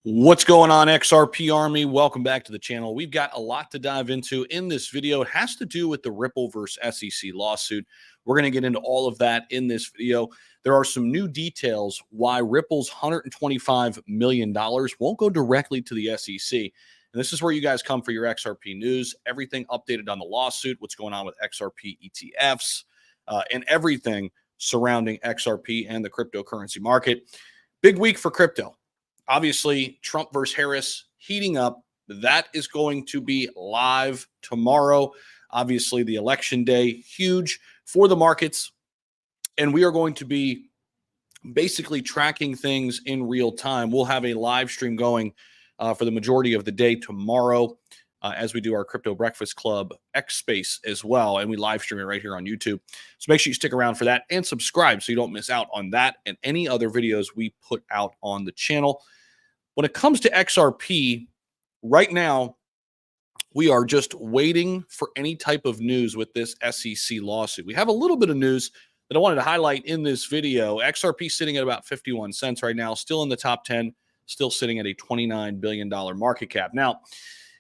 What's going on, XRP Army? Welcome back to the channel. We've got a lot to dive into in this video. It has to do with the Ripple versus SEC lawsuit. We're going to get into all of that in this video. There are some new details why Ripple's $125 million won't go directly to the SEC. And this is where you guys come for your XRP news, everything updated on the lawsuit, what's going on with XRP ETFs, and everything surrounding XRP and the cryptocurrency market. Big week for crypto. Obviously, Trump versus Harris heating up. That is going to be live tomorrow. Obviously, the election day, huge for the markets. And we are going to be basically tracking things in real time. We'll have a live stream going for the majority of the day tomorrow as we do our Crypto Breakfast Club X Space as well. And we live stream it right here on YouTube. So make sure you stick around for that and subscribe so you don't miss out on that and any other videos we put out on the channel. When it comes to XRP, right now, we are just waiting for any type of news with this SEC lawsuit. We have a little bit of news that I wanted to highlight in this video. XRP sitting at about 51 cents right now, still in the top 10, still sitting at a $29 billion market cap. Now,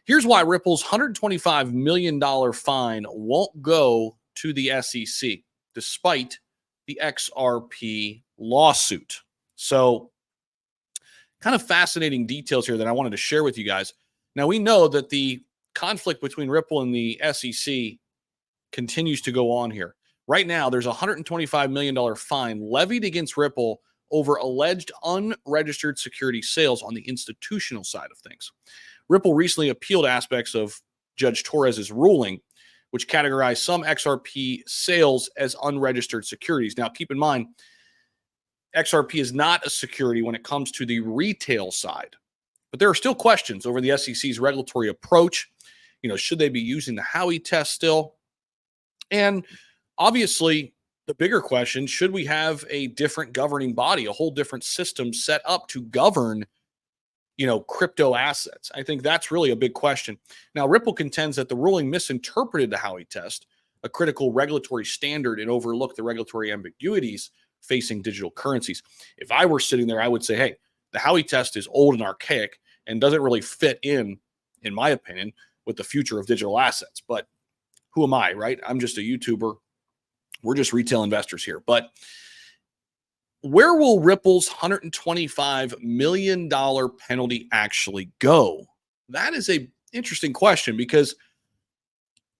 here's why Ripple's $125 million fine won't go to the SEC, despite the XRP lawsuit. So, kind of fascinating details here that I wanted to share with you guys. Now, we know that the conflict between Ripple and the SEC continues to go on here. Right now, there's a $125 million fine levied against Ripple over alleged unregistered security sales on the institutional side of things. Ripple recently appealed aspects of Judge Torres's ruling, which categorized some XRP sales as unregistered securities. Now, keep in mind, XRP is not a security when it comes to the retail side, but there are still questions over the SEC's regulatory approach. You know, should they be using the Howey test still? And obviously, the bigger question, should we have a different governing body, a whole different system set up to govern, crypto assets? I think that's really a big question. Now, Ripple contends that the ruling misinterpreted the Howey test, a critical regulatory standard, and overlooked the regulatory ambiguities facing digital currencies. If I were sitting there, I would say, hey, the Howey test is old and archaic and doesn't really fit in my opinion, with the future of digital assets. But who am I, right? I'm just a YouTuber. We're just retail investors here. But where will Ripple's $125 million penalty actually go? That is an interesting question because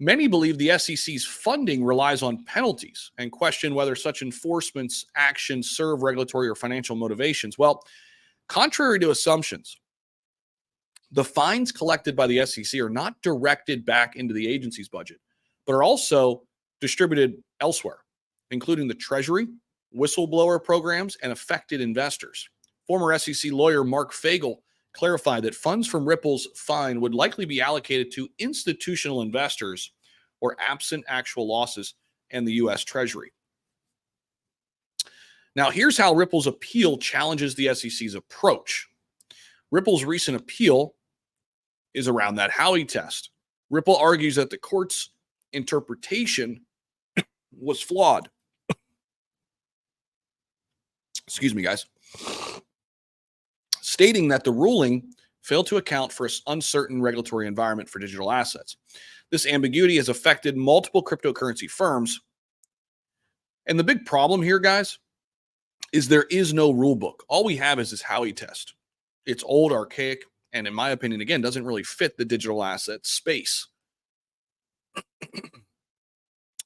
many believe the SEC's funding relies on penalties and question whether such enforcement's actions serve regulatory or financial motivations. Well, contrary to assumptions, the fines collected by the SEC are not directed back into the agency's budget, but are also distributed elsewhere, including the Treasury, whistleblower programs, and affected investors. Former SEC lawyer Mark Fagel clarified that funds from Ripple's fine would likely be allocated to institutional investors or absent actual losses and the U.S. Treasury. Now, here's how Ripple's appeal challenges the SEC's approach. Ripple's recent appeal is around that Howey test. Ripple argues that the court's interpretation was flawed. Excuse me, guys. Stating that the ruling failed to account for an uncertain regulatory environment for digital assets. This ambiguity has affected multiple cryptocurrency firms. And the big problem here, guys, is there is no rule book. All we have is this Howey test. It's old, archaic, and in my opinion, again, doesn't really fit the digital asset space.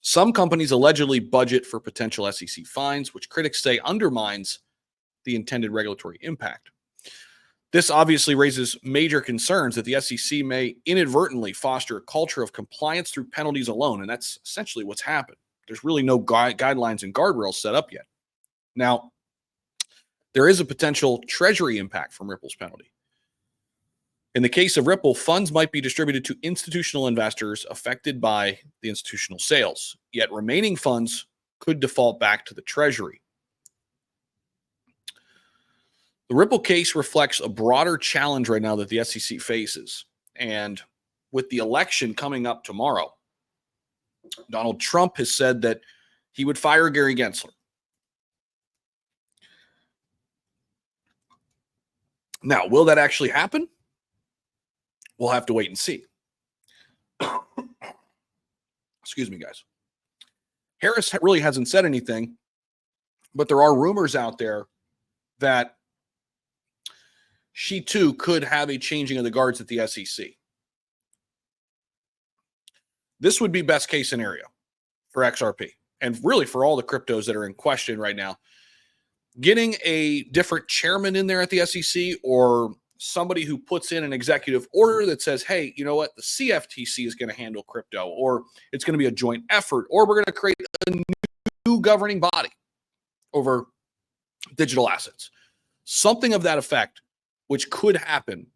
Some companies allegedly budget for potential SEC fines, which critics say undermines the intended regulatory impact. This obviously raises major concerns that the SEC may inadvertently foster a culture of compliance through penalties alone, and that's essentially what's happened. There's really no guidelines and guardrails set up yet. Now, there is a potential Treasury impact from Ripple's penalty. In the case of Ripple, funds might be distributed to institutional investors affected by the institutional sales, yet remaining funds could default back to the Treasury. The Ripple case reflects a broader challenge right now that the SEC faces. And with the election coming up tomorrow, Donald Trump has said that he would fire Gary Gensler. Now, will that actually happen? We'll have to wait and see. Excuse me, guys. Harris really hasn't said anything, but there are rumors out there that she too could have a changing of the guards at the SEC. This would be best case scenario for XRP and really for all the cryptos that are in question right now. Getting a different chairman in there at the SEC, or somebody who puts in an executive order that says, hey, you know what, the CFTC is going to handle crypto, or it's going to be a joint effort, or we're going to create a new governing body over digital assets. Something of that effect, which could happen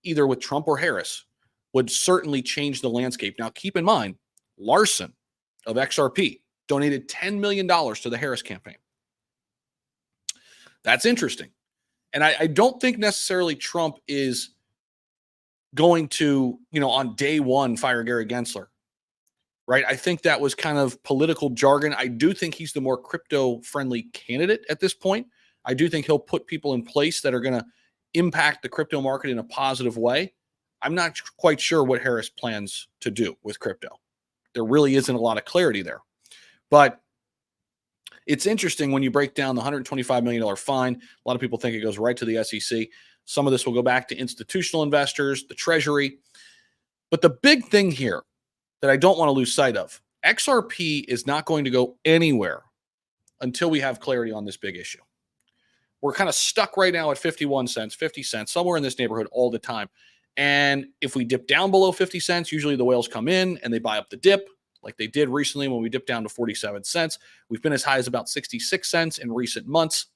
either with Trump or Harris, would certainly change the landscape. Now, keep in mind, Larson of XRP donated $10 million to the Harris campaign. That's interesting. And I don't think necessarily Trump is going to, on day one, fire Gary Gensler, right? I think that was kind of political jargon. I do think he's the more crypto-friendly candidate at this point. I do think he'll put people in place that are going to impact the crypto market in a positive way. I'm not quite sure what Harris plans to do with crypto. There really isn't a lot of clarity there. But it's interesting when you break down the $125 million fine. A lot of people think it goes right to the SEC. Some of this will go back to institutional investors, the Treasury. But the big thing here that I don't want to lose sight of, XRP is not going to go anywhere until we have clarity on this big issue. We're kind of stuck right now at 51 cents, 50 cents, somewhere in this neighborhood all the time. And if we dip down below 50 cents, usually the whales come in and they buy up the dip, like they did recently when we dipped down to 47 cents. We've been as high as about 66 cents in recent months.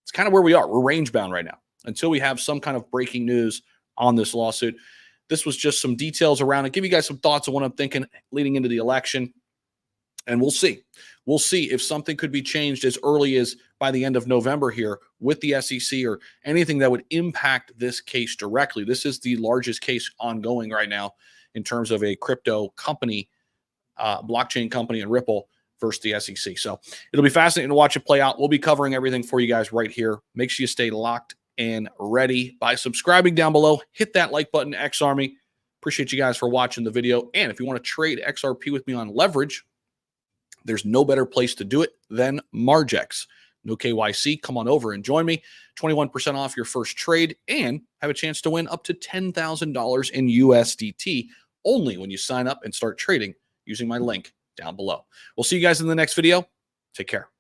It's kind of where we are. We're range bound right now until we have some kind of breaking news on this lawsuit. This was just some details around it. Give you guys some thoughts on what I'm thinking leading into the election. And we'll see. We'll see if something could be changed as early as by the end of November here with the SEC, or anything that would impact this case directly. This is the largest case ongoing right now in terms of a crypto company, blockchain company, and Ripple versus the SEC. So it'll be fascinating to watch it play out. We'll be covering everything for you guys right here. Make sure you stay locked and ready by subscribing down below. Hit that like button, X Army. Appreciate you guys for watching the video. And if you want to trade XRP with me on leverage, there's no better place to do it than Margex. No KYC. Come on over and join me. 21% off your first trade and have a chance to win up to $10,000 in USDT only when you sign up and start trading using my link down below. We'll see you guys in the next video. Take care.